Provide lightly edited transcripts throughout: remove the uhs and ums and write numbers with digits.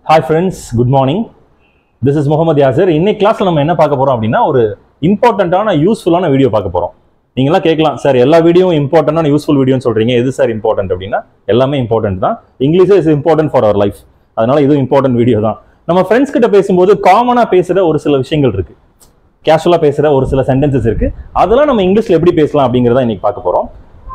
Hi friends, good morning. This is Mohammad Yasir. இன்னைக்கு கிளாஸ்ல நம்ம என்ன பார்க்க போறோம் அப்படின்னா ஒரு இம்பார்ட்டன்ட்டான யூஸ்ஃபுல்லான வீடியோ பார்க்க போறோம். நீங்களா கேட்கலாம் சார் எல்லா வீடியோவும் இம்பார்ட்டன்டான யூஸ்ஃபுல் வீடியோன்னு சொல்றீங்க, எது சார் இம்பார்ட்டன்ட் அப்படின்னா எல்லாமே இம்பார்ட்டன்ட் தான். English is important for our life, அதனால இதுவும் இம்பார்ட்டன்ட் வீடியோ தான். நம்ம ஃப்ரெண்ட்ஸ் கிட்ட பேசும்போது காமனா பேசுற ஒரு சில விஷயங்கள் இருக்கு, கேஷுவலா பேசுற ஒரு சில சென்டென்சஸ் இருக்கு, அதெல்லாம் நம்ம இங்கிலீஷ்ல எப்படி பேசலாம் அப்படிங்கிறத இன்னைக்கு பார்க்க போறோம்.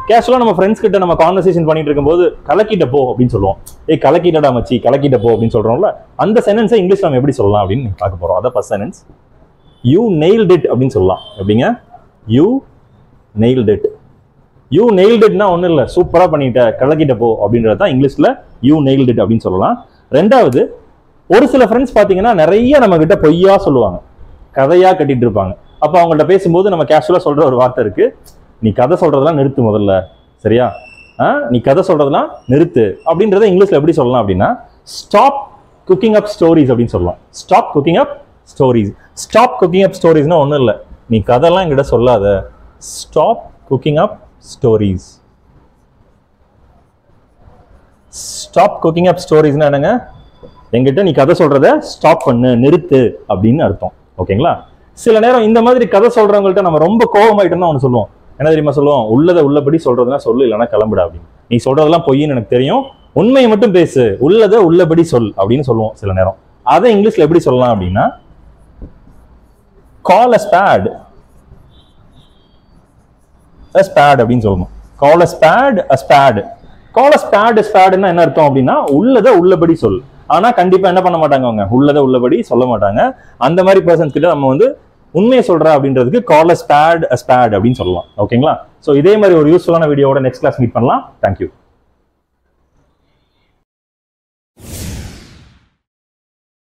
கேஷுவலா நம்ம ஃப்ரெண்ட்ஸ் கிட்ட நம்ம கான்வர்சேஷன் பண்ணிட்டு இருக்கும்போது கலக்கிட்ட போ அப்படின்னு சொல்லுவோம். கலக்கிட்டடா மச்சி, கலக்கிட்ட போ அப்படின்னு சொல்றோம்ல, அந்த சென்டென்ஸை இங்கிலீஷ் நம்ம எப்படி சொல்லலாம் அப்படின்னு பார்க்க போறோம். அதான் first sentence. You nailed it அப்படின்னு சொல்லலாம். எப்படிங்க? You nailed it. You nailed இட்னா ஒன்றும் இல்லை, சூப்பரா பண்ணிட்ட, கலக்கிட்ட போ அப்படின்றது தான் இங்கிலீஷ்ல யூ நெயில்ட் இட் அப்படின்னு சொல்லலாம். ரெண்டாவது, ஒரு சில ஃப்ரெண்ட்ஸ் பார்த்தீங்கன்னா நிறைய நம்ம கிட்ட பொய்யா சொல்லுவாங்க, கதையா கட்டிட்டு இருப்பாங்க. அப்போ அவங்கள்ட்ட பேசும்போது நம்ம கேஷுவலா சொல்ற ஒரு வார்த்தை இருக்கு, நீ கதை சொல்றதெல்லாம் நிறுத்து முதல்ல, சரியா? நீ கதை சொல்றதெல்லாம் நிறுத்து அப்படின்றத இங்கிலீஷ்ல எப்படி சொல்லலாம் அப்படின்னா ஸ்டாப் குக்கிங் அப் ஸ்டோரிஸ் அப்படின்னு சொல்லலாம். Stop cooking up stories. Stop cooking up ஸ்டோரிஸ்னா ஒன்றும் இல்லை, நீ கதைலாம் என்கிட்ட சொல்லாத, stop cooking up stories. Stop cooking up ஸ்டோரிஸ்னா என்னங்க? என்கிட்ட நீ கதை சொல்றத ஸ்டாப் பண்ணு, நிறுத்து அப்படின்னு அர்த்தம். ஓகேங்களா? சில நேரம் இந்த மாதிரி கதை சொல்றவங்கள்ட்ட நம்ம ரொம்ப கோபமாயிட்டோம்னா ஒன்று சொல்லுவோம். என்ன தெரியுமா சொல்லுவோம்? உள்ளதை உள்ளபடி சொல்றதுனா சொல்லு, இல்லைன்னா கிளம்புடா அப்படின்னு. நீ சொல்றதெல்லாம் பொய்ன்னு எனக்கு தெரியும், உண்மையை மட்டும் பேசு, உள்ளதை உள்ளபடி சொல் அப்படின்னு சொல்லுவோம் சில நேரம். அதை இங்கிலீஷ்ல எப்படி சொல்லலாம் அப்படின்னா call a spade, a spade அப்படின்னு சொல்லணும். Call a spade, a spade. Call a spade, ஸ்பேட்னா என்ன அர்த்தம் அப்படின்னா உள்ளதை உள்ளபடி சொல். ஆனா கண்டிப்பா என்ன பண்ண மாட்டாங்க அவங்க, உள்ளதை உள்ளபடி சொல்ல மாட்டாங்க. அந்த மாதிரி பர்சன்ஸ் கிட்ட நம்ம வந்து உண்மையை சொல்றா அப்படின்றதுக்கு கால் அ ஸ்பேட், a spade அப்படின்னு சொல்லலாம். ஓகேங்களா? சோ இதே மாதிரி ஒரு யூஸ்ஃபுல்லான வீடியோவோட நெக்ஸ்ட் கிளாஸ் மீட் பண்ணலாம். தேங்க்யூ.